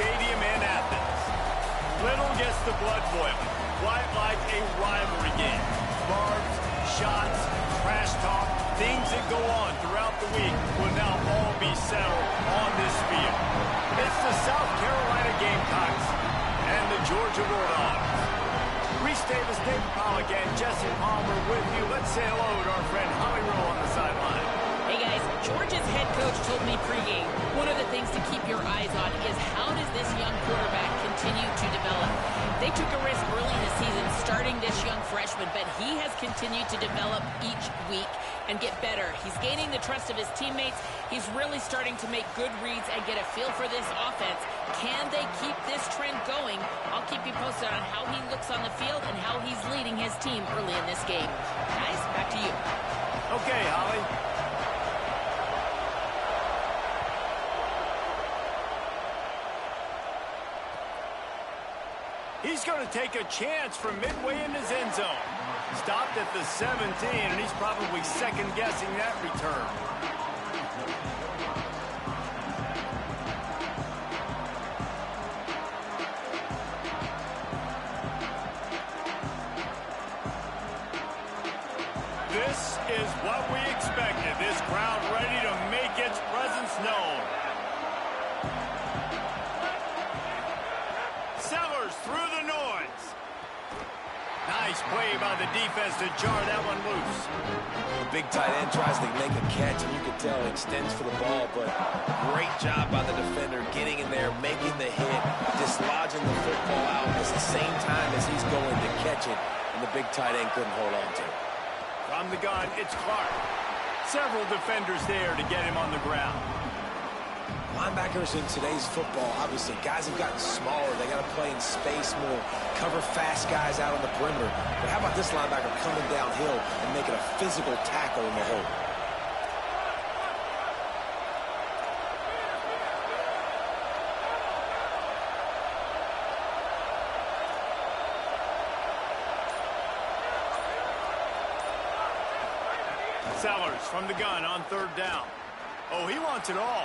Stadium in Athens. Little gets the blood boiling, quite like a rivalry game. Barbs, shots, trash talk, things that go on throughout the week will now all be settled on this field. It's the South Carolina Gamecocks and the Georgia Bulldogs. Reese Davis, David Pollock, and Jesse Palmer with you. Let's say hello to our friend Holly Rowe on the sideline. Hey guys, Georgia's head coach told me pregame, one of the things to keep your eyes on is how does this young quarterback continue to develop. They took a risk early in the season starting this young freshman, but he has continued to develop each week and get better. He's gaining the trust of his teammates. He's really starting to make good reads and get a feel for this offense. Can they keep this trend going? I'll keep you posted on how he looks on the field and how he's leading his team early in this game. Guys, back to you. Okay, Holly. He's going to take a chance from midway in his end zone. Stopped at the 17, and he's probably second-guessing that return. This is what we expected. This crowd ready to make its presence known. Sellers through the noise. Nice play by the defense to jar that one loose. The big tight end tries to make a catch, and you can tell he extends for the ball, but great job by the defender getting in there, making the hit, dislodging the football out at the same time as he's going to catch it, and the big tight end couldn't hold on to it. From the gun, it's Clark. Several defenders there to get him on the ground. Linebackers in today's football, obviously, guys have gotten smaller. They got to play in space more, cover fast guys out on the perimeter. But how about this linebacker coming downhill and making a physical tackle in the hole? Sellers from the gun on third down. Oh, he wants it all.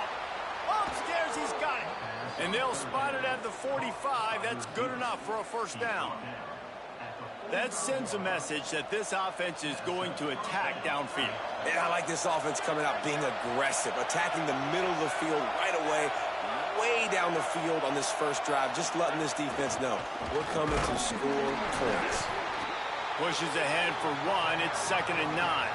Upstairs, he's got it. And they'll spot it at the 45. That's good enough for a first down. That sends a message that this offense is going to attack downfield. Yeah, I like this offense coming out being aggressive, attacking the middle of the field right away, way down the field on this first drive, just letting this defense know we're coming to score points. Pushes ahead for one. It's 2nd and 9.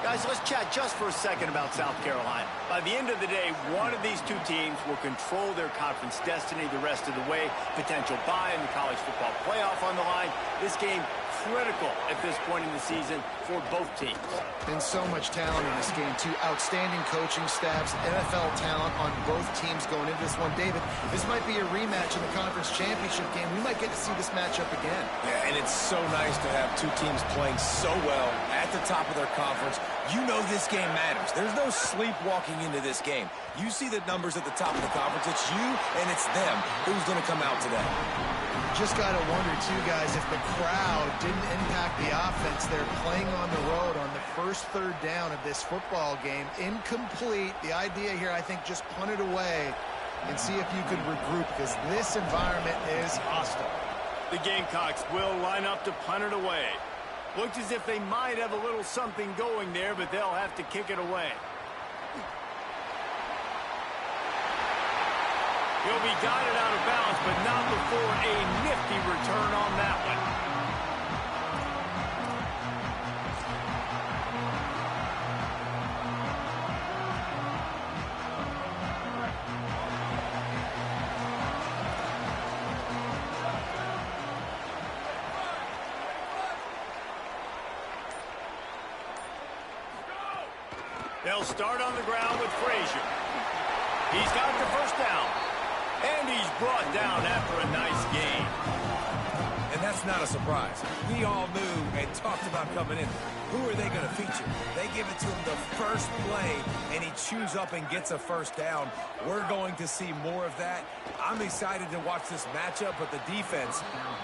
Guys, let's chat just for a second about South Carolina. By the end of the day, one of these two teams will control their conference destiny the rest of the way. Potential bye in the college football playoff on the line. This game critical at this point in the season for both teams. And so much talent in this game, too. Outstanding coaching staffs, NFL talent on both teams going into this one. David, this might be a rematch in the conference championship game. We might get to see this matchup again. Yeah, and it's so nice to have two teams playing so well at the top of their conference. You know this game matters. There's no sleepwalking into this game. You see the numbers at the top of the conference. It's you and it's them. Who's going to come out today? Just got to wonder, too, guys, if the crowd didn't impact the offense. They're playing on the road on the first third down of this football game. Incomplete. The idea here, I think, just punt it away and see if you could regroup, because this environment is hostile. The Gamecocks will line up to punt it away. Looks as if they might have a little something going there, but they'll have to kick it away. He'll be guided out of bounds, but not before a nifty return on that one. They'll start on the ground with Frazier. He's got the first down. And he's brought down after a nice game. And that's not a surprise. We all knew and talked about coming in. Who are they going to feature? They give it to him the first play, and he chews up and gets a first down. We're going to see more of that. I'm excited to watch this matchup, but the defense,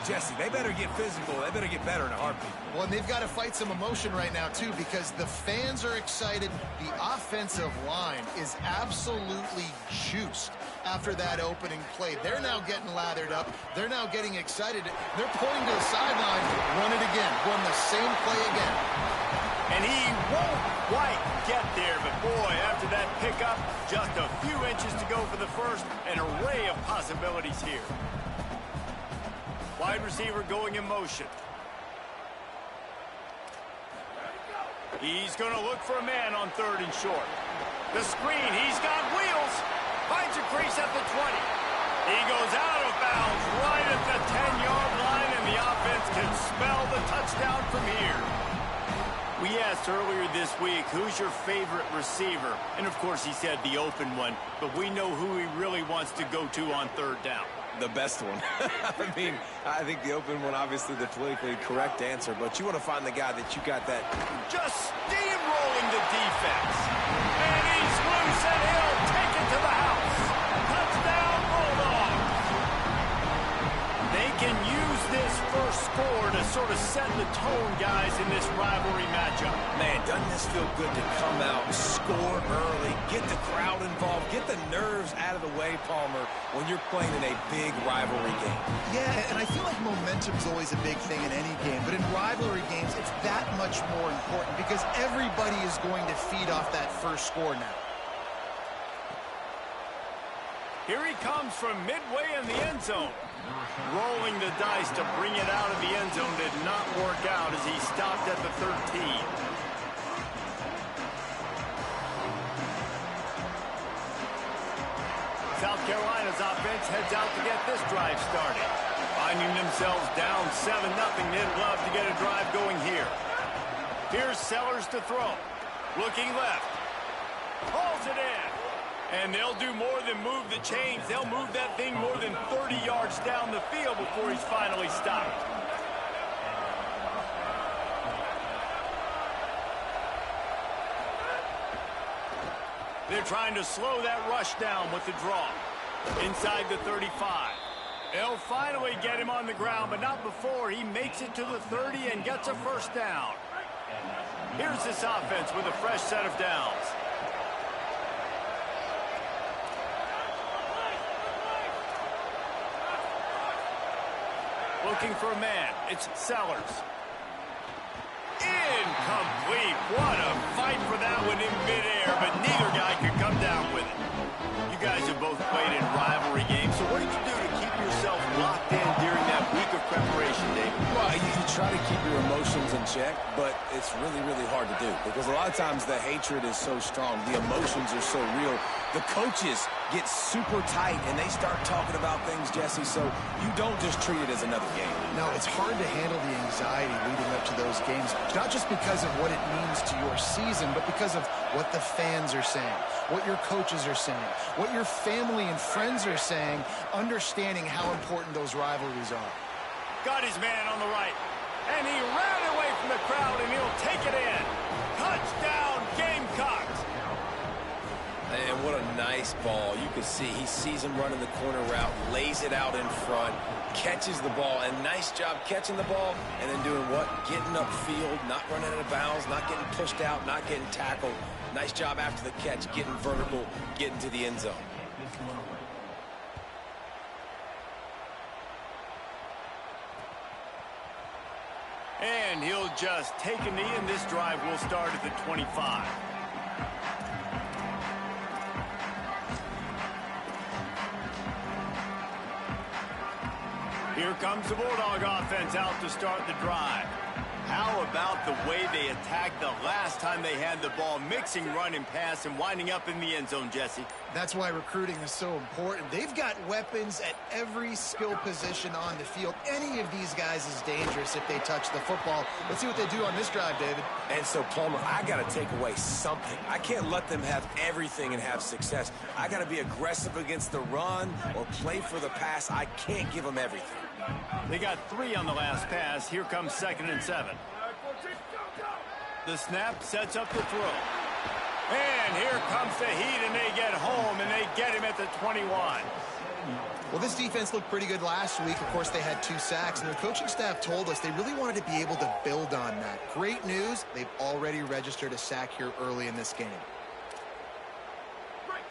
Jesse, they better get physical. They better get better in a heartbeat. Well, and they've got to fight some emotion right now, too, because the fans are excited. The offensive line is absolutely juiced. after that opening play. They're now getting lathered up. They're now getting excited. They're pointing to the sideline. Run it again. Run the same play again. And he won't quite get there, but boy, after that pickup, just a few inches to go for the first. An array of possibilities here. Wide receiver going in motion. He's going to look for a man on 3rd and short. The screen, he's got wheels. Finds a crease at the 20. He goes out of bounds right at the 10-yard line, and the offense can spell the touchdown from here. We asked earlier this week, who's your favorite receiver? And, of course, he said the open one, but we know who he really wants to go to on 3rd down. The best one. I mean, I think the open one, obviously the politically correct answer, but you want to find the guy that you got that. Just steamrolling the defense. And he's loose, and he'll take it to the house. Touchdown, Bulldogs. They can use this first score to sort of set the tone, guys, in this rivalry matchup. Man, doesn't this feel good to come out, score early, get the crowd involved, get the nerves out of the way, Palmer, when you're playing in a big rivalry game. Yeah, and I feel like momentum's always a big thing in any game, but in rivalry games, it's that much more important because everybody is going to feed off that first score now. Here he comes from midway in the end zone. Rolling the dice to bring it out of the end zone did not work out as he stopped at the 13. South Carolina's offense heads out to get this drive started. Finding themselves down 7-0, they'd love to get a drive going here. Here's Sellers to throw. Looking left. Hauls it in. And they'll do more than move the chains. They'll move that thing more than 30 yards down the field before he's finally stopped. They're trying to slow that rush down with the draw. Inside the 35. They'll finally get him on the ground, but not before he makes it to the 30 and gets a first down. Here's this offense with a fresh set of downs. Looking for a man. It's Sellers. Incomplete. What a fight for that one in midair, but neither guy could come down with it. You guys have both played in rivalry games, so what did you do to keep yourself locked in during that week of preparation, David? Well, you try to keep your emotions in check, but it's really, really hard to do because a lot of times the hatred is so strong. The emotions are so real. The coaches get super tight, and they start talking about things, Jesse, so you don't just treat it as another game. No, it's hard to handle the anxiety leading up to those games, not just because of what it means to your season, but because of what the fans are saying, what your coaches are saying, what your family and friends are saying, understanding how important those rivalries are. Got his man on the right, and he ran away from the crowd, and he'll take it in. Touchdown, Gamecocks! And what a nice ball. You can see he sees him running the corner route, lays it out in front, catches the ball, and nice job catching the ball and then doing what? Getting upfield, not running out of bounds, not getting pushed out, not getting tackled. Nice job after the catch, getting vertical, getting to the end zone. And he'll just take a knee, and this drive will start at the 25. Here comes the Bulldog offense out to start the drive. How about the way they attacked the last time they had the ball, mixing run and pass and winding up in the end zone, Jesse? That's why recruiting is so important. They've got weapons at every skill position on the field. Any of these guys is dangerous if they touch the football. Let's see what they do on this drive, David. And so, Palmer, I got to take away something. I can't let them have everything and have success. I got to be aggressive against the run or play for the pass. I can't give them everything. They got 3 on the last pass. Here comes 2nd and 7. The snap sets up the throw. And here comes the heat, and they get home, and they get him at the 21. Well, this defense looked pretty good last week. Of course, they had 2 sacks, and their coaching staff told us they really wanted to be able to build on that. Great news, they've already registered a sack here early in this game.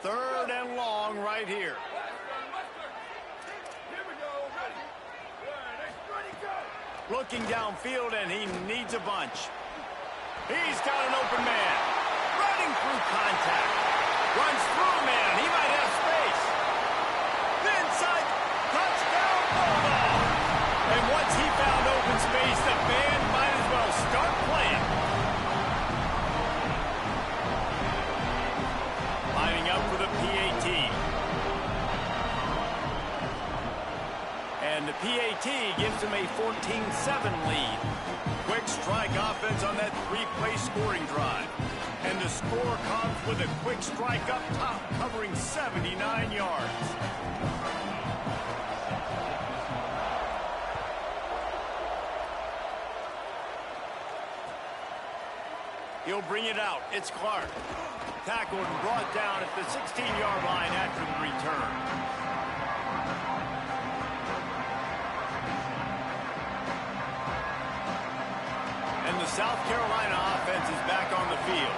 3rd and long right here. Looking downfield, and he needs a bunch. He's got an open man. Running through contact. Runs through a man. He might have space. Inside. Touchdown, Bulldog. And once he found open space, the band might as well start playing. Lining up for the PAT. And the PAT gives him a 14-7 lead. Quick strike offense on that three-play scoring drive. And the score comes with a quick strike up top, covering 79 yards. He'll bring it out. It's Clark. Tackled and brought down at the 16-yard line after the return. And the South Carolina offense is back on the field.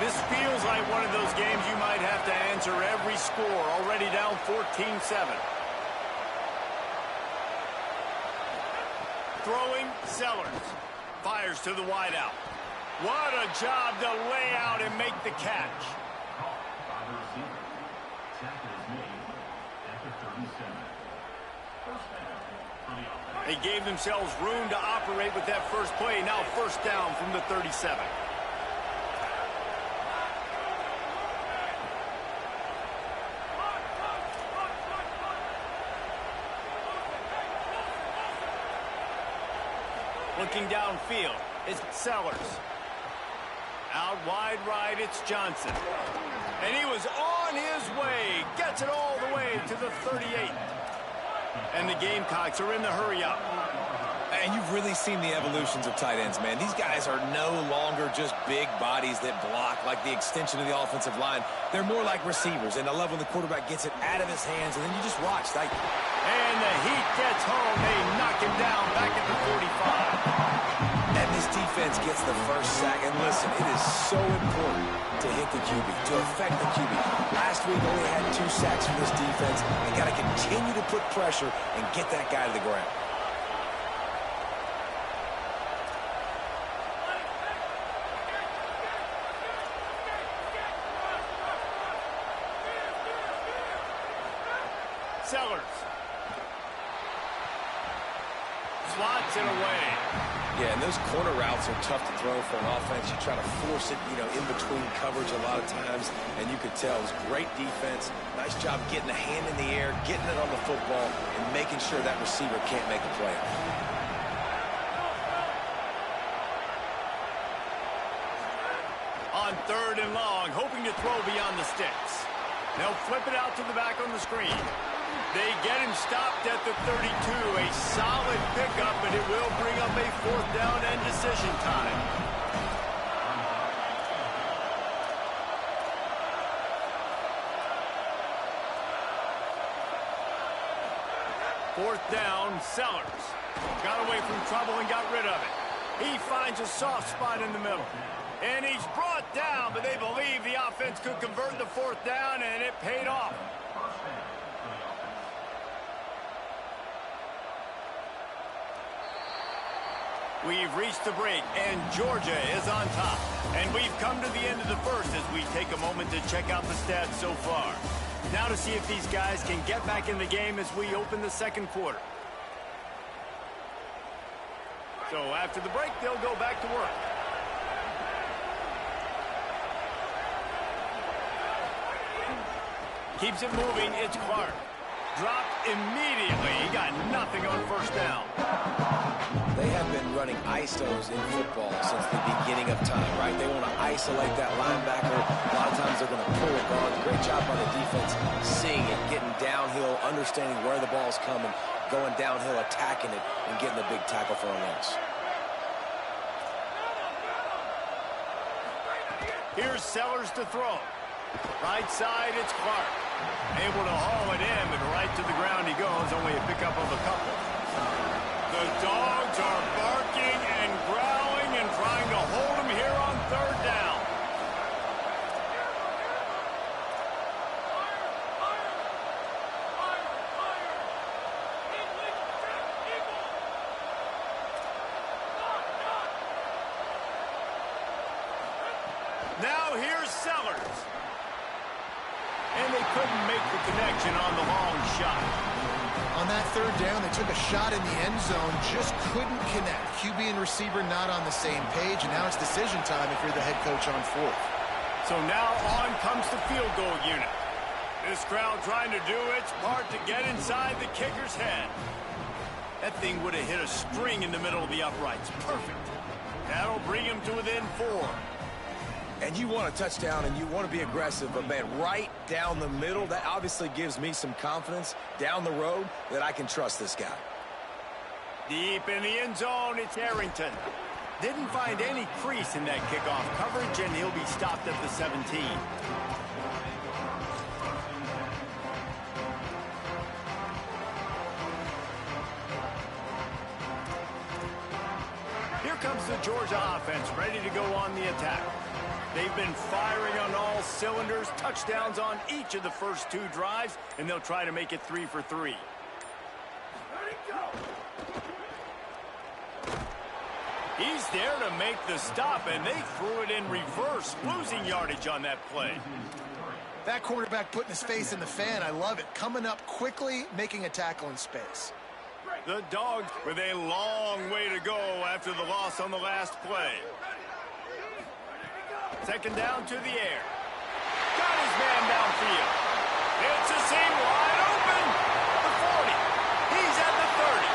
This feels like one of those games you might have to answer every score, already down 14-7. Throwing, Sellers. Fires to the wideout. What a job to lay out and make the catch. They gave themselves room to operate with that first play. Now first down from the 37. Looking downfield, it's Sellers. Out wide right, it's Johnson. And he was on his way. Gets it all the way to the 38. And the Gamecocks are in the hurry-up. And you've really seen the evolutions of tight ends, man. These guys are no longer just big bodies that block like the extension of the offensive line. They're more like receivers. And I love when the quarterback gets it out of his hands, and then you just watch. And the heat gets home. They knock him down back at the 45. And this defense gets the first sack. And listen, it is so important to hit the QB, to affect the QB. Last week only had 2 sacks from this defense. They got to continue to put pressure and get that guy to the ground. Sellers. Slots it away. Yeah, and those corner routes are tough to throw for an offense. You try to force it, in between coverage a lot of times, and you could tell it was great defense. Nice job getting a hand in the air, getting it on the football, and making sure that receiver can't make a play. On 3rd and long, hoping to throw beyond the sticks. They'll flip it out to the back on the screen. They get him stopped at the 32. A solid pickup, and it will bring up a 4th down and decision time. Fourth down, Sellers. Got away from trouble and got rid of it. He finds a soft spot in the middle. And he's brought down, but they believe the offense could convert the 4th down, and it paid off. We've reached the break, and Georgia is on top. And we've come to the end of the first as we take a moment to check out the stats so far. Now to see if these guys can get back in the game as we open the second quarter. So after the break, they'll go back to work. Keeps it moving, it's Clark. Dropped immediately. He got nothing on first down. They have been running ISOs in football since the beginning of time, right? They want to isolate that linebacker. A lot of times they're going to pull a guard. Great job by the defense seeing it, getting downhill, understanding where the ball's coming, going downhill, attacking it, and getting a big tackle for a loss. Here's Sellers to throw. Right side, it's Clark. Able to haul it in, but right to the ground he goes. Only a pickup of a couple. The Dogs are barking and growling and trying to hold him here on 3rd down. Now here's Sellers. And they couldn't make the connection on the long shot. On that third down, they took a shot in the end zone, just couldn't connect. QB and receiver not on the same page, and now it's decision time if you're the head coach on fourth. So now on comes the field goal unit. This crowd trying to do its part to get inside the kicker's head. That thing would have hit a string in the middle of the uprights. Perfect. That'll bring him to within 4. And you want a touchdown and you want to be aggressive, but man, right down the middle, that obviously gives me some confidence down the road that I can trust this guy. Deep in the end zone, it's Arrington. Didn't find any crease in that kickoff coverage, and he'll be stopped at the 17. Here comes the Georgia offense, ready to go on the attack. They've been firing on all cylinders, touchdowns on each of the first 2 drives, and they'll try to make it 3 for 3. He's there to make the stop, and they threw it in reverse, losing yardage on that play. That quarterback putting his face in the fan, I love it. Coming up quickly, making a tackle in space. The Dogs with a long way to go after the loss on the last play. Second down to the air. Got his man downfield. It's a seam wide open. The 40. He's at the 30.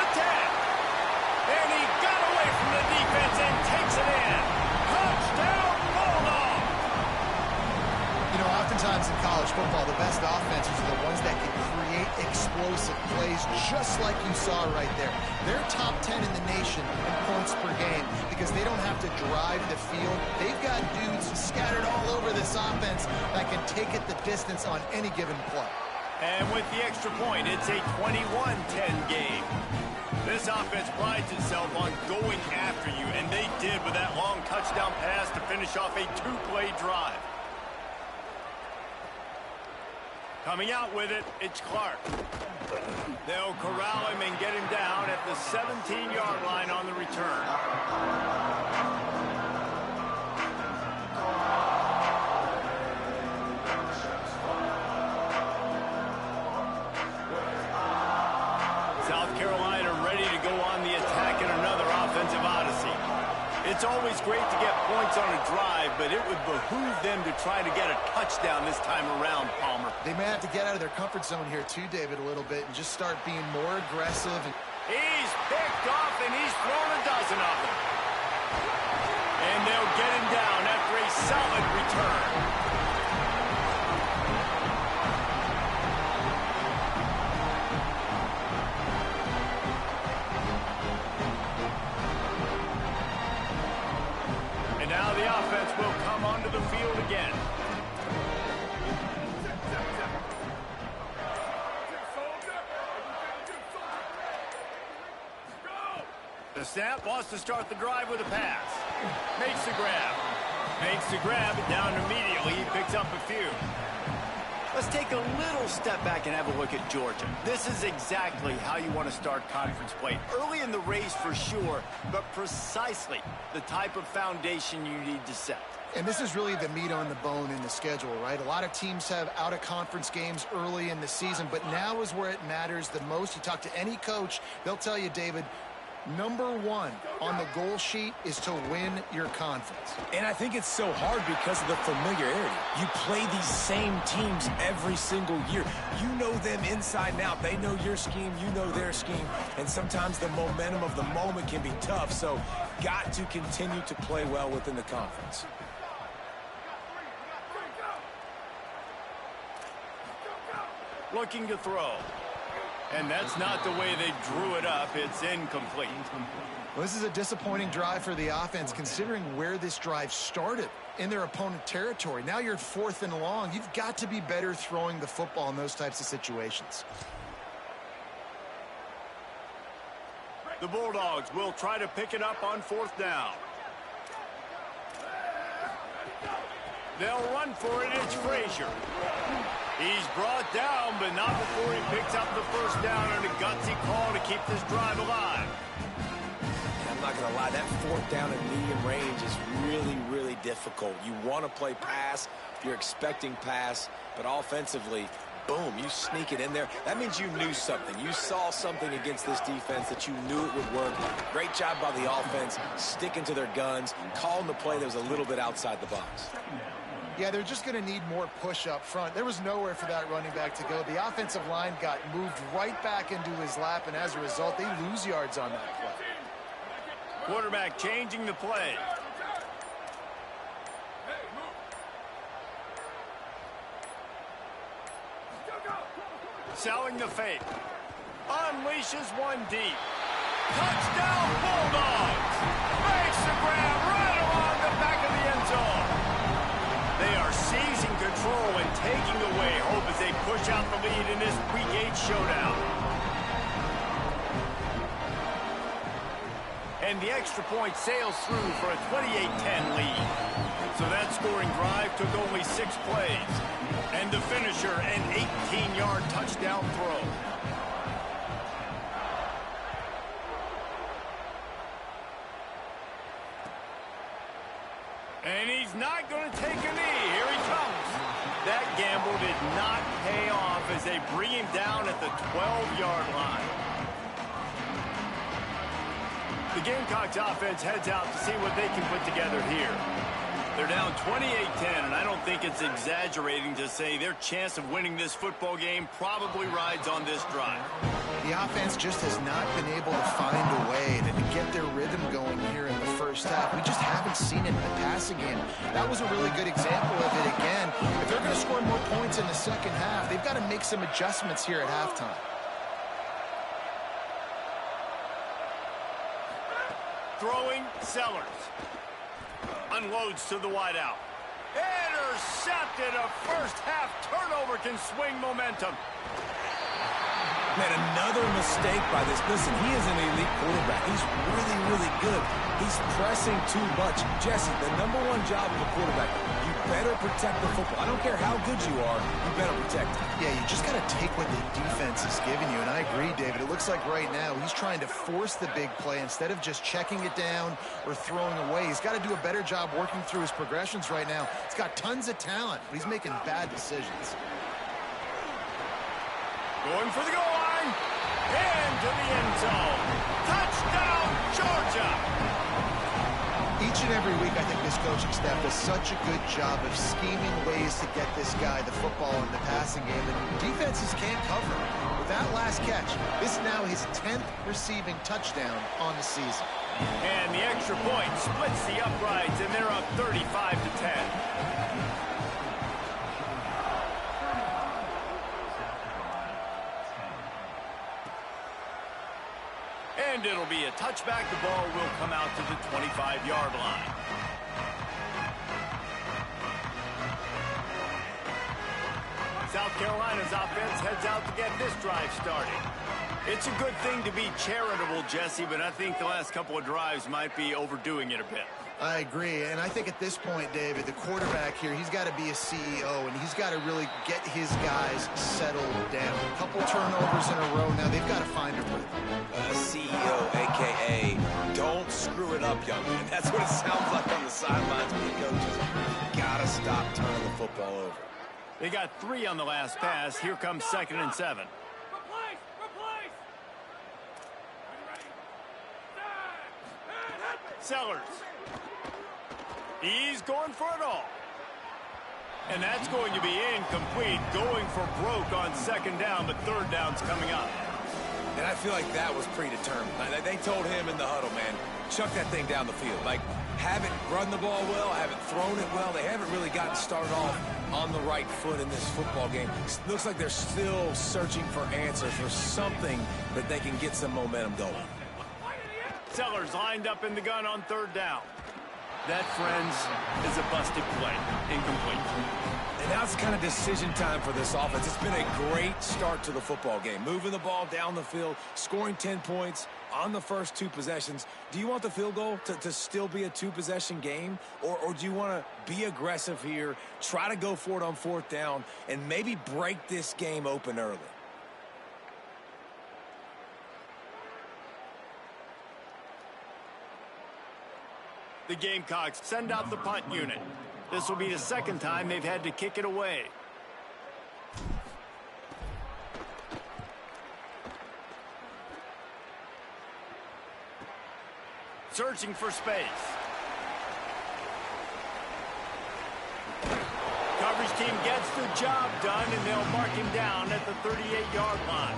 The 10. And he got away from the defense and takes it in. Touchdown, Bulldog. You know, oftentimes in college football, the best offenses are the ones that can create explosive plays, just like you saw right there. They're top 10 in the nation in points per game because they don't have to drive the field. They've got dudes scattered all over this offense that can take it the distance on any given play. And with the extra point, it's a 21-10 game. This offense prides itself on going after you, and they did with that long touchdown pass to finish off a 2-play drive. Coming out with it, it's Clark. They'll corral him and get him down at the 17-yard line on the return. South Carolina ready to go on the attack in another offensive odyssey. It's always great to get points on a drive, but it would behoove them to try to get a touchdown this time around, Palmer. They may have to get out of their comfort zone here too, David, a little bit and just start being more aggressive. He's picked off, and he's thrown a dozen of them. And they'll get him down after a solid return. Now the offense will come onto the field again. The snap wants to start the drive with a pass. Makes the grab. Makes the grab, down immediately. He picks up a few. Let's take a little step back and have a look at Georgia. This is exactly how you want to start conference play. Early in the race for sure, but precisely the type of foundation you need to set. And this is really the meat on the bone in the schedule, right? A lot of teams have out-of-conference games early in the season, but now is where it matters the most. You talk to any coach, they'll tell you, David, number 1 on the goal sheet is to win your conference. And I think it's so hard because of the familiarity. You play these same teams every single year. You know them inside and out. They know your scheme, you know their scheme, and sometimes the momentum of the moment can be tough, so got to continue to play well within the conference. Looking to throw. And that's not the way they drew it up. It's incomplete. Well, this is a disappointing drive for the offense, considering where this drive started in their opponent territory. Now you're 4th and long. You've got to be better throwing the football in those types of situations. The Bulldogs will try to pick it up on 4th down. They'll run for it. It's Frazier. He's brought down, but not before he picks up the first down and a gutsy call to keep this drive alive. I'm not going to lie, that 4th down and medium range is really difficult. You want to play pass. You're expecting pass. But offensively, boom, you sneak it in there. That means you knew something. You saw something against this defense that you knew it would work. Great job by the offense, sticking to their guns, calling the play that was a little bit outside the box. Yeah, they're just going to need more push up front. There was nowhere for that running back to go. The offensive line got moved right back into his lap, and as a result, they lose yards on that play. Quarterback changing the play. Selling the fake. Unleashes one deep. Touchdown Bulldogs! Makes the grab right along the back of the end zone. They are seizing control and taking away hope as they push out the lead in this Week 8 showdown. And the extra point sails through for a 28-10 lead. So that scoring drive took only 6 plays. And the finisher, an 18-yard touchdown throw. And he's not going to take a knee. Here he comes. That gamble did not pay off as they bring him down at the 12-yard line. The Gamecocks offense heads out to see what they can put together here. They're down 28-10, and I don't think it's exaggerating to say their chance of winning this football game probably rides on this drive. The offense just has not been able to find a way to get their rhythm going here in the first half. We just haven't seen it in the passing game. That was a really good example of it again. If they're going to score more points in the second half, they've got to make some adjustments here at halftime. Throwing, Sellers. Unloads to the wideout. Intercepted. A first half turnover can swing momentum. Man, another mistake by this. Listen, he is an elite quarterback. He's really, really good. He's pressing too much. Jesse, the #1 job of a quarterback, you better protect the football. I don't care how good you are, you better protect it. Yeah, you just got to take what the defense is giving you. And I agree, David. It looks like right now he's trying to force the big play instead of just checking it down or throwing away. He's got to do a better job working through his progressions right now. He's got tons of talent, but he's making bad decisions. Going for the goal line. Into the end zone. Touchdown, Georgia. Each and every week, I think this coaching staff does such a good job of scheming ways to get this guy the football in the passing game that defenses can't cover. With that last catch, this is now his 10th receiving touchdown on the season. And the extra point splits the uprights, and they're up 35-10. And it'll be a touchback. The ball will come out to the 25-yard line. South Carolina's offense heads out to get this drive started. It's a good thing to be charitable, Jesse, but I think the last couple of drives might be overdoing it a bit. I agree, and I think at this point, David, the quarterback here, he's got to be a CEO, and he's got to really get his guys settled down. A couple turnovers in a row now. They've got to find a rhythm. CEO, a.k.a. don't screw it up, young man. That's what it sounds like on the sidelines when the coaches. Got to stop turning the football over. They got 3 on the last pass. Here comes 2nd and 7. Sellers. He's going for it all. And that's going to be incomplete. Going for broke on 2nd down, but 3rd down's coming up. And I feel like that was predetermined. They told him in the huddle, man, chuck that thing down the field. Like, haven't run the ball well, haven't thrown it well. They haven't really gotten started off on the right foot in this football game. It looks like they're still searching for answers, for something that they can get some momentum going. Sellers lined up in the gun on 3rd down. That, friends, is a busted play. Incomplete. And now it's kind of decision time for this offense. It's been a great start to the football game. Moving the ball down the field, scoring 10 points on the first 2 possessions. Do you want the field goal to still be a 2-possession game? Or do you want to be aggressive here, try to go for it on 4th down, and maybe break this game open early? The Gamecocks send out the punt unit. This will be the second time they've had to kick it away. Searching for space. Coverage team gets the job done, and they'll mark him down at the 38-yard line.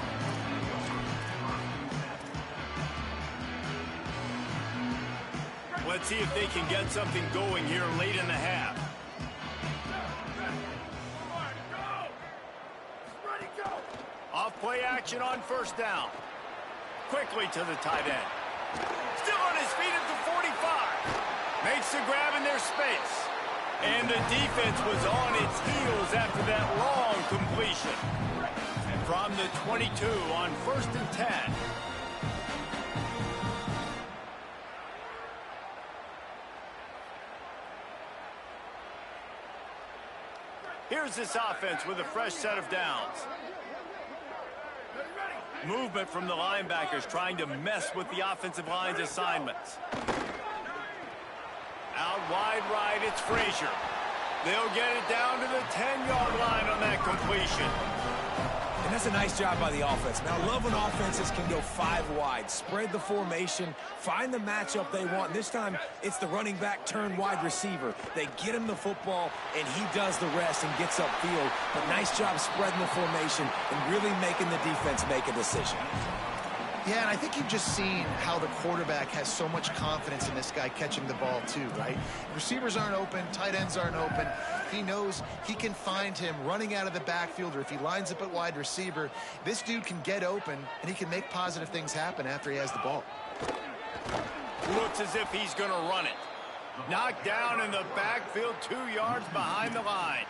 Let's see if they can get something going here late in the half. Off play action on first down. Quickly to the tight end. Still on his feet at the 45. Makes the grab in their space. And the defense was on its heels after that long completion. From the 22 on 1st and 10. Here's this offense with a fresh set of downs. Movement from the linebackers trying to mess with the offensive line's assignments. Out wide right, it's Frazier. They'll get it down to the 10-yard line on that completion. And that's a nice job by the offense. Now, I love when offenses can go 5 wide, spread the formation, find the matchup they want. This time, it's the running back turned wide receiver. They get him the football, and he does the rest and gets upfield. But nice job spreading the formation and really making the defense make a decision. Yeah, and I think you've just seen how the quarterback has so much confidence in this guy catching the ball too, right? Receivers aren't open, tight ends aren't open. He knows he can find him running out of the backfield, or if he lines up at wide receiver, this dude can get open, and he can make positive things happen after he has the ball. Looks as if he's going to run it. Knocked down in the backfield, 2 yards behind the line.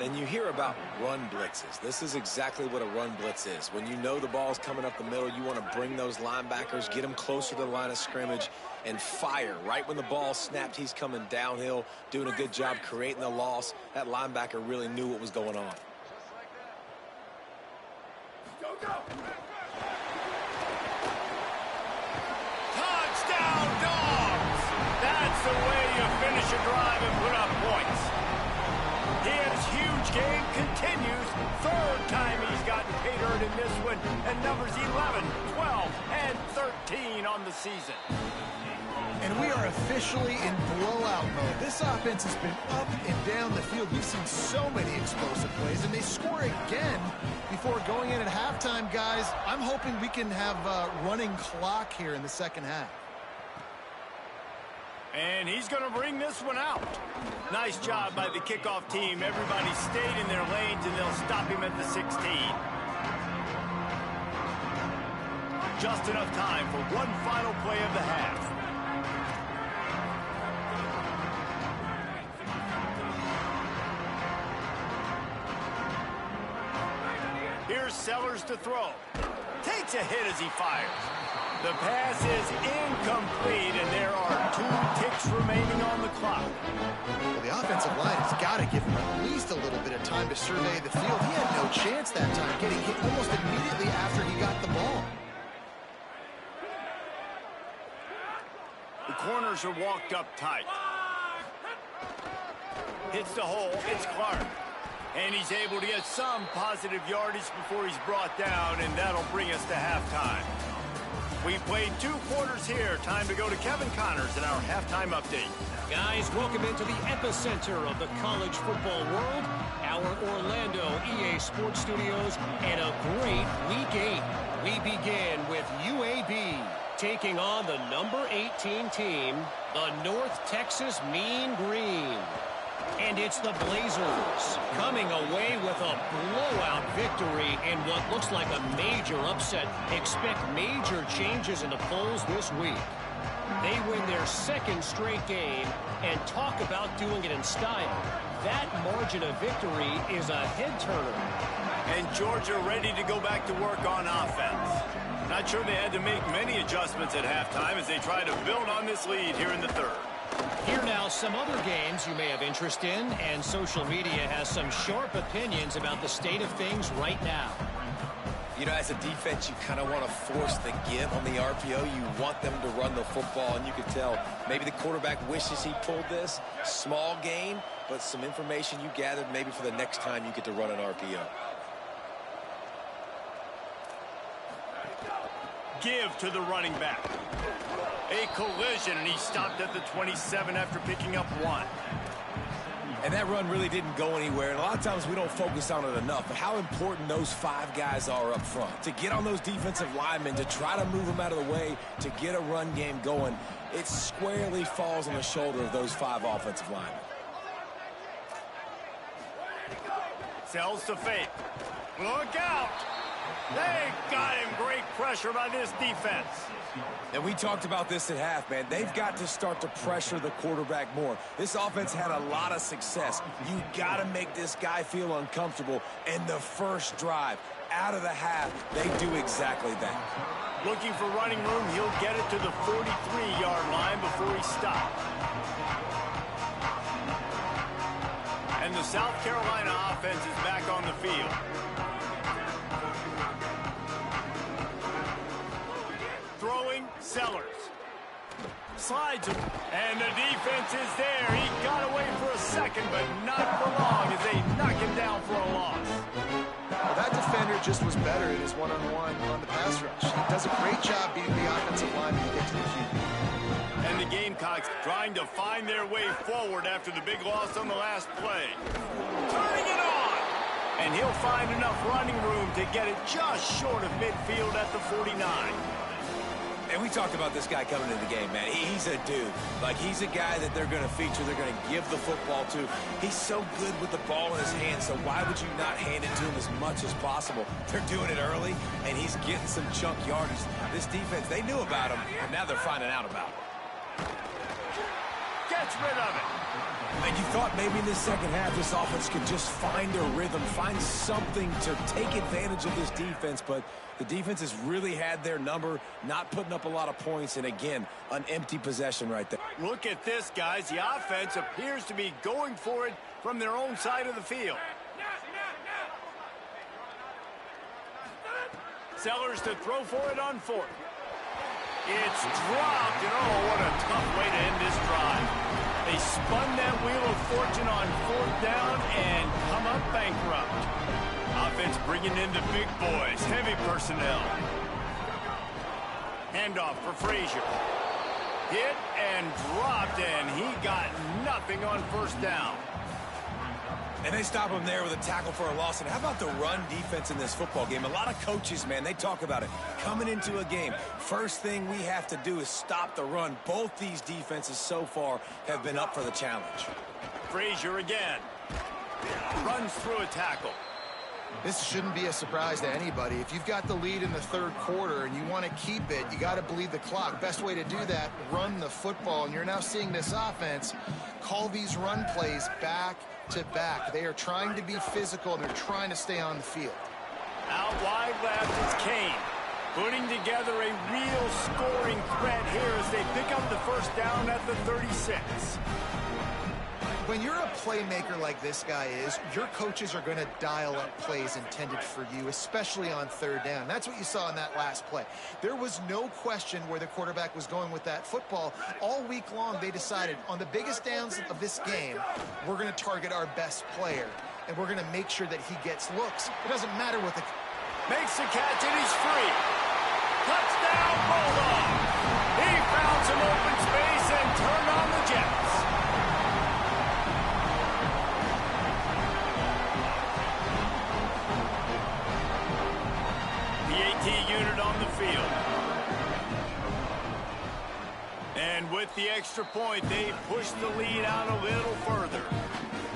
And you hear about run blitzes. This is exactly what a run blitz is. When you know the ball's coming up the middle, you want to bring those linebackers, get them closer to the line of scrimmage, and fire. Right when the ball snapped, he's coming downhill, doing a good job creating the loss. That linebacker really knew what was going on. Touchdown, Dogs! That's the way you finish a drive and put up points. His huge game continues. 3rd time he's gotten paid earned in this one. And numbers 11, 12, and 13 on the season. And we are officially in blowout mode. This offense has been up and down the field. We've seen so many explosive plays, and they score again before going in at halftime, guys. I'm hoping we can have a running clock here in the second half. And he's going to bring this one out. Nice job by the kickoff team. Everybody stayed in their lanes, and they'll stop him at the 16. Just enough time for one final play of the half. Here's Sellers to throw. Takes a hit as he fires. The pass is incomplete, and there are 2 ticks remaining on the clock. Well, the offensive line has got to give him at least a little bit of time to survey the field. He had no chance that time, getting hit almost immediately after he got the ball. The corners are walked up tight. Hits the hole. It's Clark. And he's able to get some positive yardage before he's brought down, and that'll bring us to halftime. We've played 2 quarters here. Time to go to Kevin Connors in our halftime update. Guys, welcome into the epicenter of the college football world, our Orlando EA Sports Studios, and a great Week 8. We begin with UAB taking on the number 18 team, the North Texas Mean Green. And it's the Blazers coming away with a blowout victory in what looks like a major upset. Expect major changes in the polls this week. They win their 2nd straight game, and talk about doing it in style. That margin of victory is a head-turner. And Georgia ready to go back to work on offense. Not sure they had to make many adjustments at halftime as they try to build on this lead here in the 3rd. Here now some other games you may have interest in, and social media has some sharp opinions about the state of things right now. You know, as a defense, you kind of want to force the give on the RPO. You want them to run the football, and you could tell maybe the quarterback wishes he pulled this. Small gain, but some information you gathered maybe for the next time you get to run an RPO. Give to the running back. A collision, and he stopped at the 27 after picking up 1. And that run really didn't go anywhere. And a lot of times we don't focus on it enough. But how important those 5 guys are up front. To get on those defensive linemen, to try to move them out of the way, to get a run game going, it squarely falls on the shoulder of those 5 offensive linemen. Sells to Faith. Look out! They got him. Great pressure by this defense. And we talked about this at half, man. They've got to start to pressure the quarterback more. This offense had a lot of success. You got to make this guy feel uncomfortable. And the first drive, out of the half, they do exactly that. Looking for running room, he'll get it to the 43-yard line before he stops. And the South Carolina offense is back on the field. Throwing, Sellers. Slides him. And the defense is there. He got away for a second, but not for long as they knock him down for a loss. Well, that defender just was better in his one-on-one on the pass rush. He does a great job beating the offensive lineman to get to the QB. And the Gamecocks trying to find their way forward after the big loss on the last play. Turning it on! And he'll find enough running room to get it just short of midfield at the 49. And we talked about this guy coming into the game, man. He's a dude. Like, he's a guy that they're going to feature, they're going to give the football to. He's so good with the ball in his hands, so why would you not hand it to him as much as possible? They're doing it early, and he's getting some chunk yardage. This defense, they knew about him, and now they're finding out about him. Gets rid of it. And you thought maybe in the second half this offense could just find their rhythm, find something to take advantage of this defense, but the defense has really had their number, not putting up a lot of points, and again, an empty possession right there. Look at this, guys. The offense appears to be going for it from their own side of the field. Sellers to throw for it on 4th. It's dropped, and oh, what a tough way to end this drive. They spun that wheel of fortune on 4th down and come up bankrupt. Offense bringing in the big boys, heavy personnel. Handoff for Frazier. Hit and dropped, and he got nothing on 1st down. And they stop him there with a tackle for a loss. And how about the run defense in this football game? A lot of coaches, man, they talk about it. Coming into a game, first thing we have to do is stop the run. Both these defenses so far have been up for the challenge. Frazier again. Runs through a tackle. This shouldn't be a surprise to anybody. If you've got the lead in the 3rd quarter and you want to keep it, you got to bleed the clock. Best way to do that, run the football. And you're now seeing this offense call these run plays back to back. They are trying to be physical, and they're trying to stay on the field. Out wide left, it's Kane. Putting together a real scoring threat here as they pick up the 1st down at the 36. When you're a playmaker like this guy is, your coaches are going to dial up plays intended for you, especially on 3rd down. That's what you saw in that last play. There was no question where the quarterback was going with that football. All week long, they decided on the biggest downs of this game, we're going to target our best player, and we're going to make sure that he gets looks. It doesn't matter what the... Makes the catch, and he's free. Touchdown, Bulldogs! He found some open space and turned on the Jets. Unit on the field. And with the extra point, they push the lead out a little further.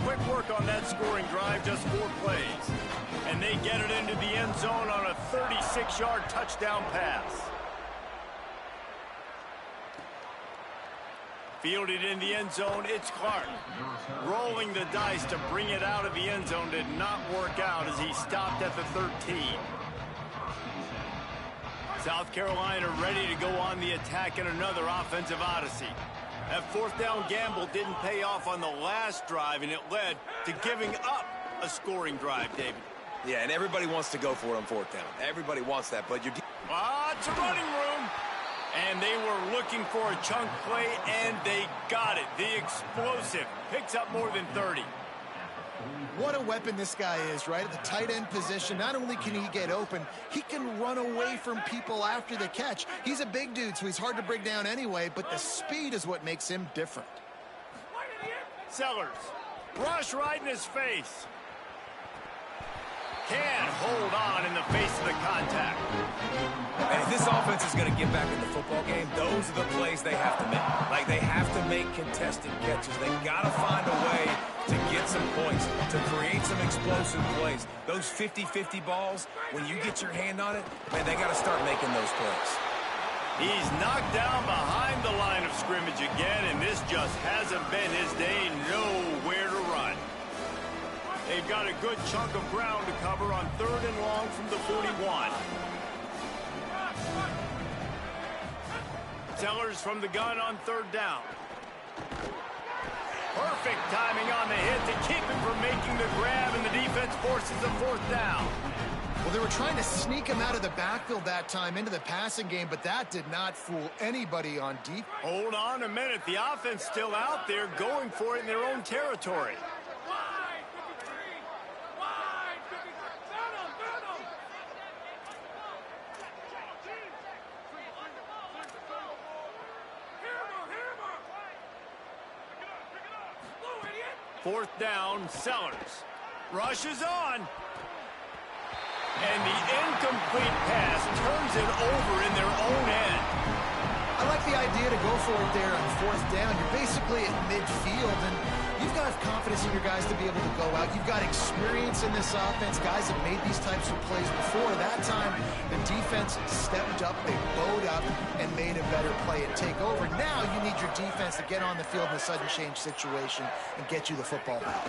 Quick work on that scoring drive, just 4 plays. And they get it into the end zone on a 36-yard touchdown pass. Fielded in the end zone, it's Clark. Rolling the dice to bring it out of the end zone did not work out as he stopped at the 13. South Carolina ready to go on the attack in another offensive odyssey. That 4th down gamble didn't pay off on the last drive, and it led to giving up a scoring drive, David. Yeah, and everybody wants to go for it on fourth down. Everybody wants that, but you're... Lots of running room. And they were looking for a chunk play, and they got it. The explosive picks up more than 30. What a weapon this guy is, right? At the tight end position, not only can he get open, he can run away from people after the catch. He's a big dude, so he's hard to bring down anyway, but the speed is what makes him different. Sellers, rush right in his face. Can't hold on in the face of the contact. And if this offense is going to get back in the football game, those are the plays they have to make. Like, they have to make contested catches. They got to find a way to get some points, to create some explosive plays. Those 50-50 balls, when you get your hand on it, man, they got to start making those plays. He's knocked down behind the line of scrimmage again, and this just hasn't been his day. Nowhere to run. They've got a good chunk of ground to cover on 3rd and long from the 41. Sellers from the gun on 3rd down. Perfect timing on the hit to keep him from making the grab, and the defense forces a 4th down. Well, they were trying to sneak him out of the backfield that time into the passing game, but that did not fool anybody on deep. Hold on a minute. The offense still out there going for it in their own territory. Fourth down, Sellers. Rushes on. And the incomplete pass turns it over in their own end. I like the idea to go for it there on 4th down. You're basically at midfield, and you've got confidence in your guys to be able to go out. You've got experience in this offense. Guys have made these types of plays before. That time, the defense stepped up, they bowed up, and made a better play and take over. Now you need your defense to get on the field in a sudden change situation and get you the football back.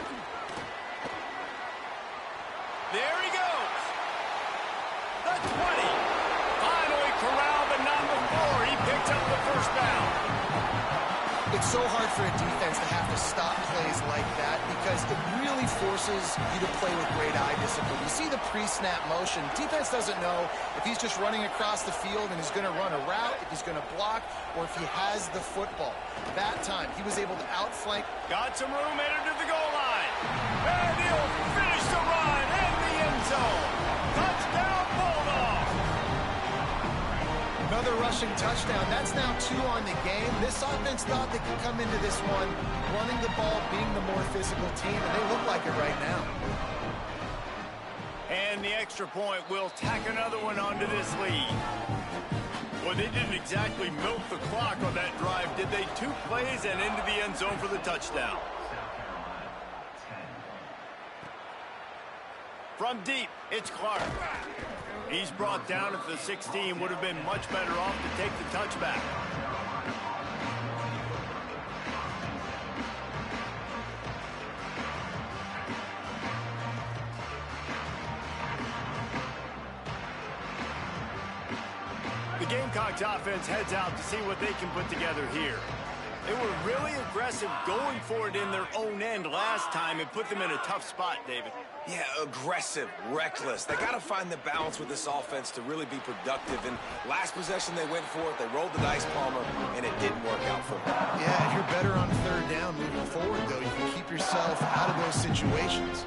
There he goes. The 20. Finally corralled, but not before. He picked up the 1st down. It's so hard for a defense to have to stop plays like that because it really forces you to play with great eye discipline. You see the pre-snap motion. Defense doesn't know if he's just running across the field and he's going to run a route, if he's going to block, or if he has the football. That time, he was able to outflank. Got some room headed to the goal line. And he'll finish the run in the end zone. Touchdown, Bulldog. Another rushing touchdown. That's now 2 on the game. This offense thought they could come into this one running the ball, being the more physical team, and they look like it right now. And the extra point will tack another one onto this lead. Well, they didn't exactly milk the clock on that drive, did they? 2 plays and into the end zone for the touchdown. From deep, it's Clark. He's brought down at the 16. Would have been much better off to take the touchback. The Gamecocks offense heads out to see what they can put together here. They were really aggressive going for it in their own end last time. It put them in a tough spot, David. Yeah, aggressive, reckless. They got to find the balance with this offense to really be productive. And last possession they went for it. They rolled the dice, Palmer, and it didn't work out for them. Yeah, if you're better on 3rd down moving forward, though, you can keep yourself out of those situations.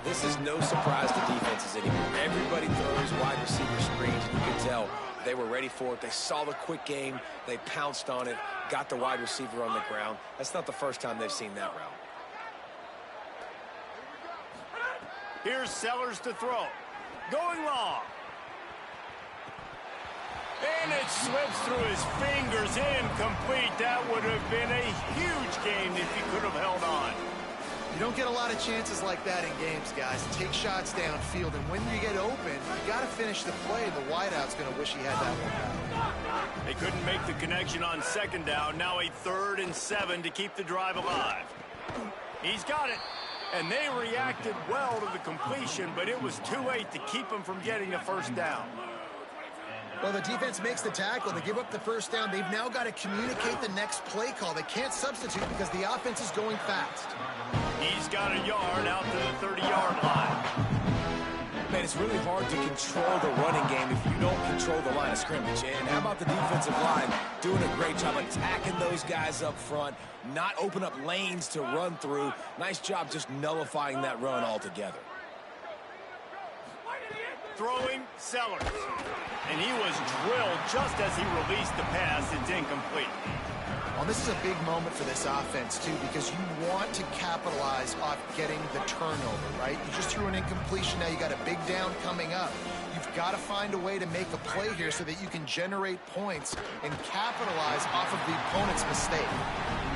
This is no surprise to defenses anymore. Everybody throws wide receiver screens, and you can tell they were ready for it. They saw the quick game. They pounced on it, got the wide receiver on the ground. That's not the first time they've seen that route. Here's Sellers to throw. Going long. And it slips through his fingers, incomplete. That would have been a huge gain if he could have held on. You don't get a lot of chances like that in games, guys. Take shots downfield, and when you get open, you got to finish the play. The wideout's going to wish he had that one. They couldn't make the connection on 2nd down. Now a 3rd and 7 to keep the drive alive. He's got it. And they reacted well to the completion, but it was too late to keep him from getting the 1st down. Well, the defense makes the tackle. They give up the 1st down. They've now got to communicate the next play call. They can't substitute because the offense is going fast. He's got a yard out to the 30-yard line. Man, it's really hard to control the running game if you don't control the line of scrimmage. And how about the defensive line doing a great job attacking those guys up front, not open up lanes to run through. Nice job just nullifying that run altogether. Throwing Sellers. And he was drilled just as he released the pass. It's incomplete. Well, this is a big moment for this offense, too, because you want to capitalize off getting the turnover, right? You just threw an incompletion. Now you got a big down coming up. You've got to find a way to make a play here so that you can generate points and capitalize off of the opponent's mistake.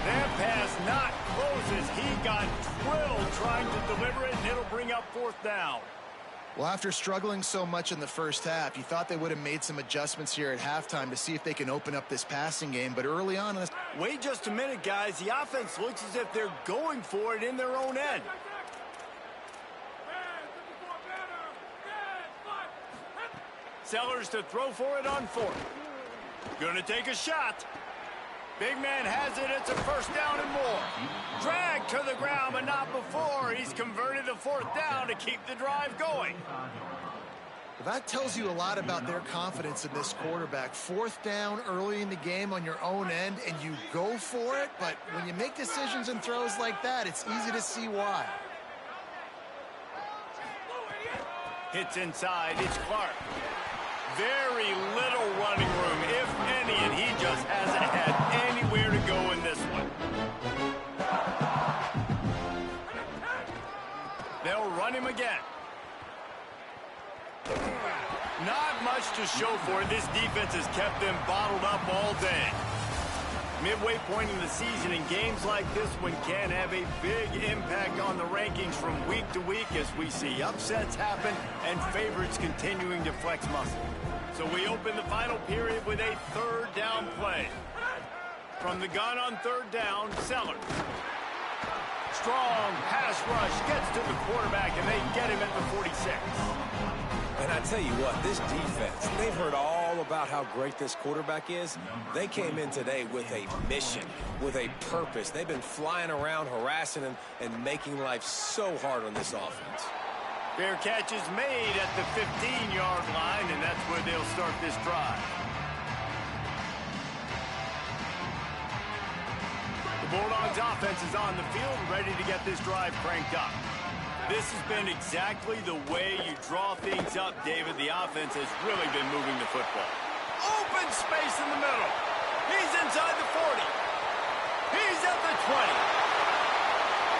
That pass not closes. He got drilled trying to deliver it, and it'll bring up 4th down. Well, after struggling so much in the first half, you thought they would have made some adjustments here at halftime to see if they can open up this passing game. But early on in this... Wait just a minute, guys. The offense looks as if they're going for it in their own end. Sellers to throw for it on 4th. Gonna take a shot. Big man has it. It's a 1st down and more. Drag to the ground, but not before. He's converted the 4th down to keep the drive going. Well, that tells you a lot about their confidence in this quarterback. 4th down early in the game on your own end, and you go for it. But when you make decisions and throws like that, it's easy to see why. Hits inside. It's Clark. Very little running room, if any, and he just hasn't had anywhere to go in this one. They'll run him again. Not much to show for it. This defense has kept them bottled up all day. Midway point in the season, and games like this one can have a big impact on the rankings from week to week as we see upsets happen and favorites continuing to flex muscle. So we open the final period with a 3rd down play. From the gun on 3rd down, Sellers. Strong pass rush gets to the quarterback, and they get him at the 46. And I tell you what, this defense, they've heard all about how great this quarterback is. They came in today with a mission, with a purpose. They've been flying around, harassing him, and making life so hard on this offense. Fair catch is made at the 15-yard line, and that's where they'll start this drive. The Bulldogs offense is on the field, ready to get this drive cranked up. This has been exactly the way you draw things up, David. The offense has really been moving the football. Open space in the middle. He's inside the 40. He's at the 20.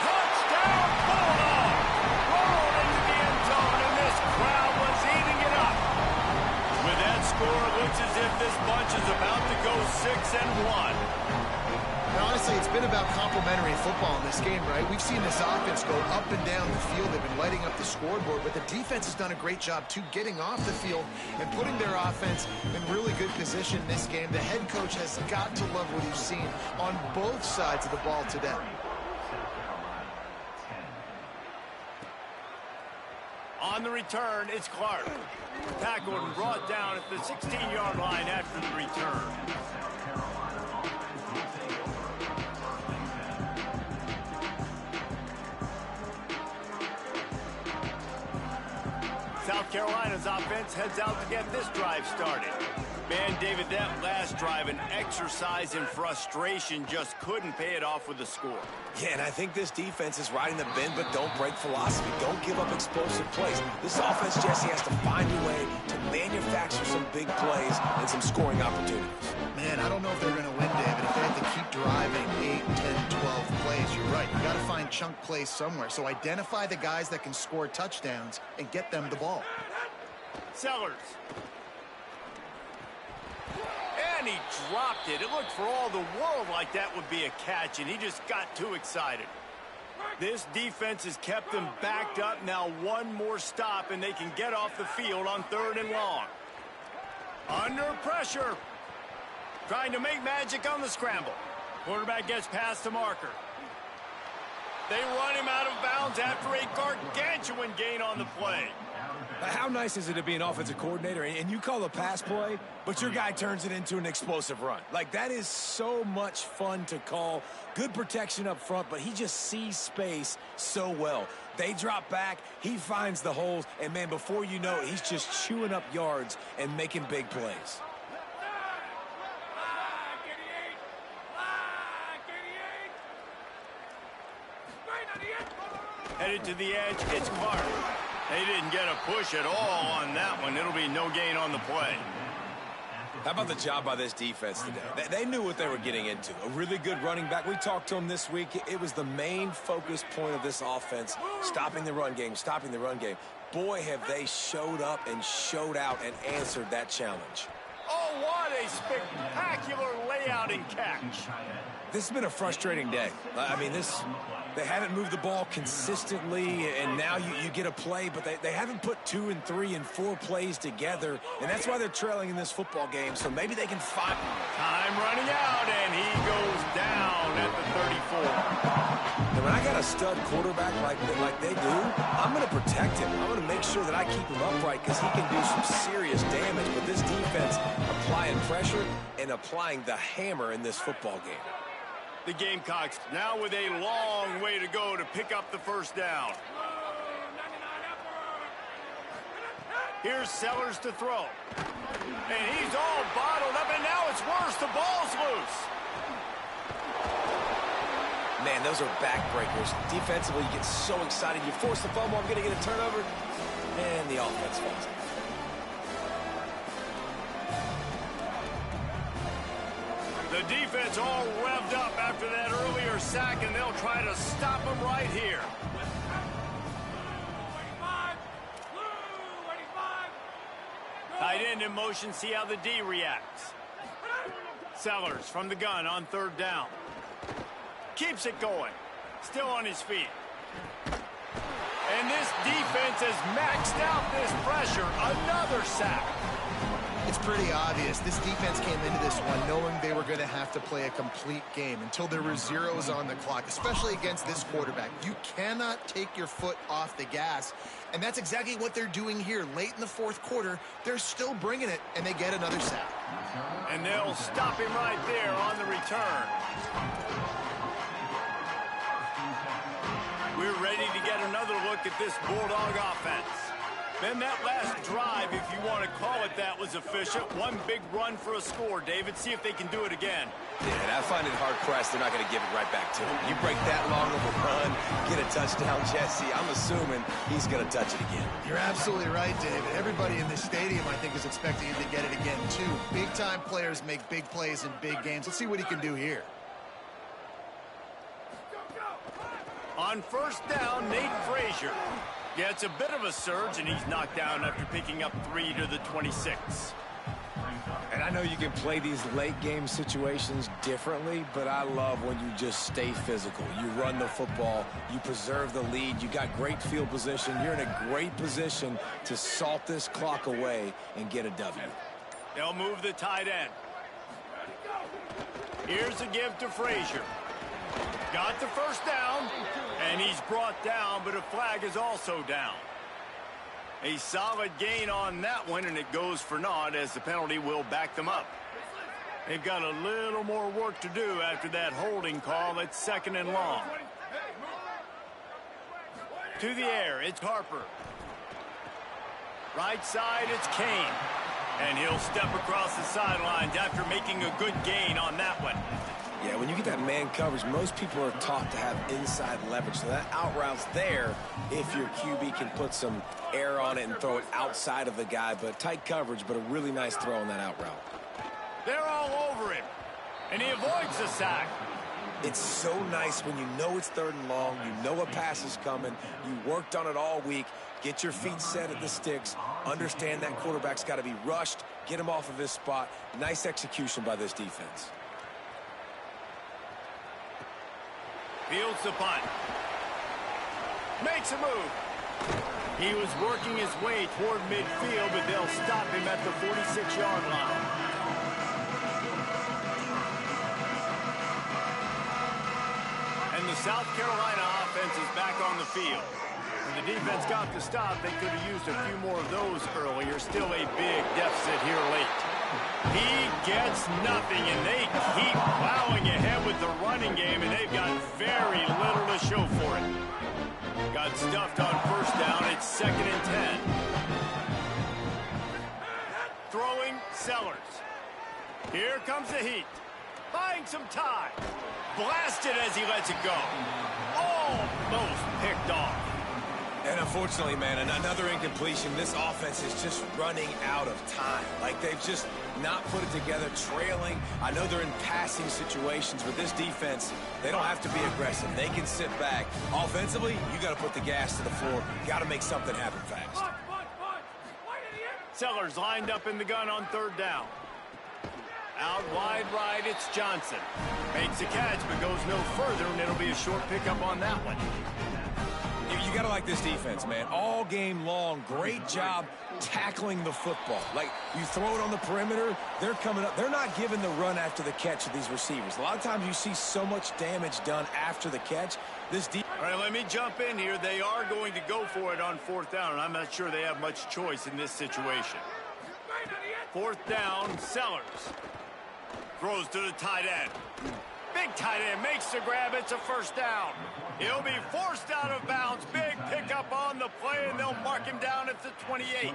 Touchdown, Bulldogs! Rolled into the end zone, and this crowd was eating it up. With that score, it looks as if this bunch is about to go 6-1. Now, honestly, it's been about complementary football in this game, right? We've seen this offense go up and down the field. They've been lighting up the scoreboard, but the defense has done a great job, too, getting off the field and putting their offense in really good position in this game. The head coach has got to love what he's seen on both sides of the ball today. On the return, it's Clark. Tackled and brought down at the 16-yard line after the return. South Carolina's offense heads out to get this drive started. Man, David, that last drive, an exercise in frustration, just couldn't pay it off with the score. Yeah, and I think this defense is riding the bend but don't break philosophy. Don't give up explosive plays. This offense, Jesse, has to find a way to manufacture some big plays and some scoring opportunities. Man, I don't know if they're going to win, David, if they have to keep driving 8, 10, 12 plays. You're right. You got to find chunk plays somewhere. So identify the guys that can score touchdowns and get them the ball. Sellers. And he dropped it. It looked for all the world like that would be a catch, and he just got too excited. This defense has kept them backed up. Now one more stop, and they can get off the field on 3rd and long. Under pressure. Trying to make magic on the scramble. Quarterback gets past the marker. They run him out of bounds after a gargantuan gain on the play. How nice is it to be an offensive coordinator and you call a pass play, but your guy turns it into an explosive run? Like, that is so much fun to call. Good protection up front, but he just sees space so well. They drop back, he finds the holes, and, man, before you know it, he's just chewing up yards and making big plays. Headed to the edge, it's Clark. They didn't get a push at all on that one. It'll be no gain on the play. How about the job by this defense today? They knew what they were getting into. A really good running back. We talked to him this week. It was the main focus point of this offense, stopping the run game, stopping the run game. Boy, have they showed up and showed out and answered that challenge. Oh, what a spectacular layout and catch. This has been a frustrating day. I mean, they haven't moved the ball consistently, and now you get a play, but they haven't put 2 and 3 and 4 plays together, and that's why they're trailing in this football game, so maybe they can find... Time running out, and he goes down at the 34. And when I got a stud quarterback like they do, I'm going to protect him. I'm going to make sure that I keep him upright because he can do some serious damage, but this defense applying pressure and applying the hammer in this football game. The Gamecocks now with a long way to go to pick up the first down. Here's Sellers to throw. And he's all bottled up, and now it's worse. The ball's loose. Man, those are backbreakers. Defensively, you get so excited. You force the fumble, I'm going to get a turnover, and the offense falls. The defense all revved up after that earlier sack, and they'll try to stop him right here. Tight end in motion, see how the D reacts. Sellers from the gun on third down. Keeps it going. Still on his feet. And this defense has maxed out this pressure. Another sack. It's pretty obvious. This defense came into this one knowing they were going to have to play a complete game until there were zeros on the clock, especially against this quarterback. You cannot take your foot off the gas, and that's exactly what they're doing here. Late in the fourth quarter, they're still bringing it, and they get another sack. And they'll stop him right there on the return. We're ready to get another look at this Bulldog offense. Then that last drive, if you want to call it that, was efficient. One big run for a score. David, see if they can do it again. Yeah, and I find it hard-pressed. They're not going to give it right back to him. You break that long of a run, get a touchdown, Jesse, I'm assuming he's going to touch it again. You're absolutely right, David. Everybody in this stadium, I think, is expecting him to get it again, too. Big-time players make big plays in big games. Let's see what he can do here. On first down, Nate Frazier. Yeah, it's a bit of a surge, and he's knocked down after picking up 3 to the 26. And I know you can play these late-game situations differently, but I love when you just stay physical. You run the football, you preserve the lead, you got great field position. You're in a great position to salt this clock away and get a W. They'll move the tight end. Here's a give to Frazier. Got the first down, and he's brought down, but a flag is also down. A solid gain on that one, and it goes for naught as the penalty will back them up. They've got a little more work to do after that holding call at 2nd and long. To the air, it's Harper. Right side, it's Kane. And he'll step across the sidelines after making a good gain on that one. Yeah, when you get that man coverage, most people are taught to have inside leverage. So that out route's there if your QB can put some air on it and throw it outside of the guy. But tight coverage, but a really nice throw on that out route. They're all over him, and he avoids the sack. It's so nice when you know it's 3rd and long, you know a pass is coming, you worked on it all week, get your feet set at the sticks, understand that quarterback's got to be rushed, get him off of his spot. Nice execution by this defense. Fields the punt. Makes a move. He was working his way toward midfield, but they'll stop him at the 46-yard line. And the South Carolina offense is back on the field. When the defense got the stop, they could have used a few more of those earlier. Still a big deficit here late. He gets nothing, and they keep plowing ahead with the running game, and they've got very little to show for it. Got stuffed on first down. It's 2nd and 10. Throwing Sellers. Here comes the heat. Buying some time. Blasted as he lets it go. Almost picked off. And unfortunately, man, another incompletion. This offense is just running out of time. Like, they've just not put it together, trailing. I know they're in passing situations, but this defense, they don't have to be aggressive. They can sit back. Offensively, you got to put the gas to the floor. Got to make something happen fast. Sellers lined up in the gun on 3rd down. Out wide right, it's Johnson. Makes a catch, but goes no further, and it'll be a short pickup on that one. You got to like this defense, man. All game long, great job tackling the football. Like, you throw it on the perimeter, they're coming up. They're not giving the run after the catch to these receivers. A lot of times you see so much damage done after the catch. All right, let me jump in here. They are going to go for it on 4th down, and I'm not sure they have much choice in this situation. 4th down, Sellers. Throws to the tight end. Big tight end makes the grab. It's a 1st down. He'll be forced out of bounds. Big pickup on the play, and they'll mark him down at the 28.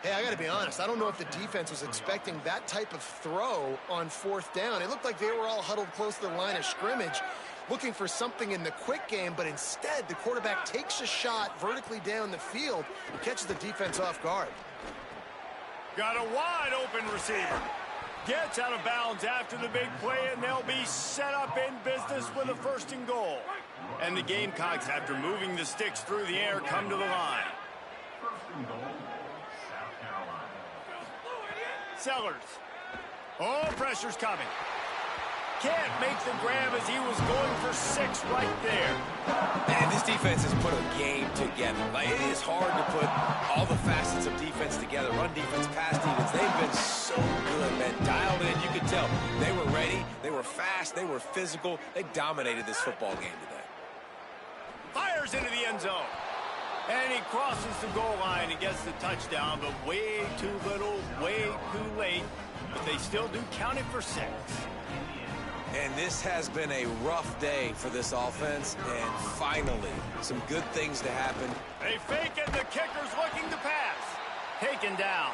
Hey, I got to be honest. I don't know if the defense was expecting that type of throw on 4th down. It looked like they were all huddled close to the line of scrimmage, looking for something in the quick game, but instead the quarterback takes a shot vertically down the field and catches the defense off guard. Got a wide open receiver. Gets out of bounds after the big play, and they'll be set up in business with a 1st and goal. And the Gamecocks, after moving the sticks through the air, come to the line. Sellers. Oh, pressure's coming. Can't make the grab as he was going for 6 right there. And this defense has put a game together. Like, it is hard to put all the facets of defense together. Run defense, pass defense. They've been so good, man. Dialed in. You could tell they were ready. They were fast. They were physical. They dominated this football game today. Fires into the end zone. And he crosses the goal line and gets the touchdown, but way too little, way too late. But they still do count it for 6. And this has been a rough day for this offense, and finally, some good things to happen. They fake it, the kicker's looking to pass. Taken down.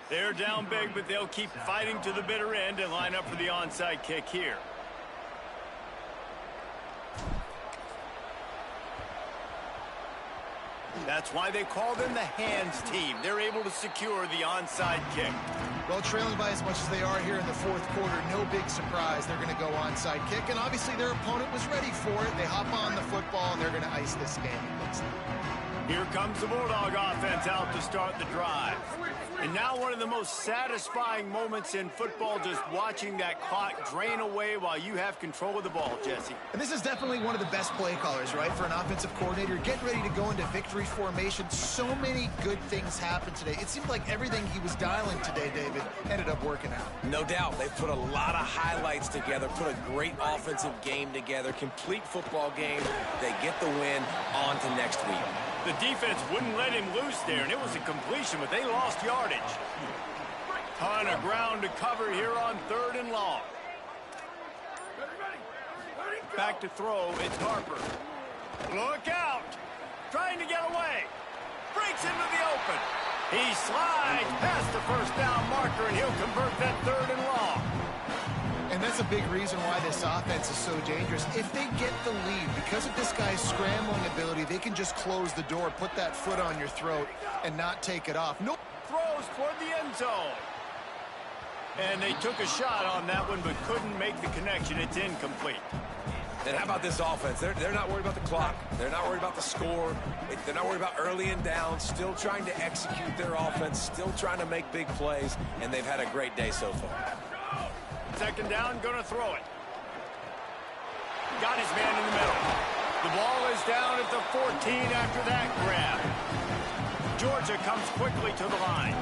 They're down big, but they'll keep fighting to the bitter end and line up for the onside kick here. That's why they call them the hands team. They're able to secure the onside kick. Well, trailing by as much as they are here in the 4th quarter, no big surprise. They're going to go onside kick, and obviously their opponent was ready for it. They hop on the football, and they're going to ice this game. Here comes the Bulldog offense out to start the drive. And now one of the most satisfying moments in football, just watching that clock drain away while you have control of the ball, Jesse. And this is definitely one of the best play callers, right, for an offensive coordinator. Get ready to go into victory formation. So many good things happened today. It seemed like everything he was dialing today, David, ended up working out. No doubt. They've put a lot of highlights together, put a great offensive game together, complete football game. They get the win. On to next week. The defense wouldn't let him loose there, and it was a completion, but they lost yardage. Ton of ground to cover here on 3rd and long. Back to throw, it's Harper. Look out! Trying to get away. Breaks into the open. He slides past the 1st down marker, and he'll convert that 3rd and long. And that's a big reason why this offense is so dangerous. If they get the lead, because of this guy's scrambling ability, they can just close the door, put that foot on your throat, and not take it off. No throws toward the end zone. And they took a shot on that one, but couldn't make the connection. It's incomplete. And how about this offense? They're not worried about the clock. They're not worried about the score. They're not worried about early and down. Still trying to execute their offense. Still trying to make big plays. And they've had a great day so far. 2nd down, gonna throw it. Got his man in the middle. The ball is down at the 14 after that grab. Georgia comes quickly to the line.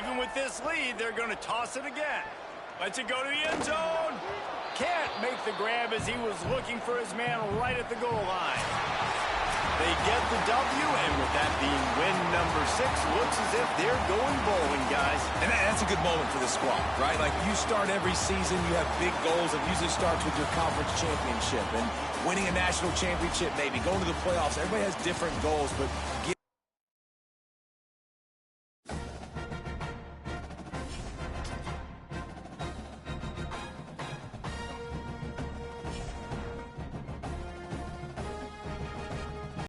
even with this lead, they're going to toss it again. Lets it go to the end zone. Can't make the grab as he was looking for his man right at the goal line. They get the W, and with that being win number 6, looks as if they're going bowling, guys. And that's a good moment for the squad, right? like you start every season, you have big goals. It usually starts with your conference championship and winning a national championship, maybe going to the playoffs. Everybody has different goals, but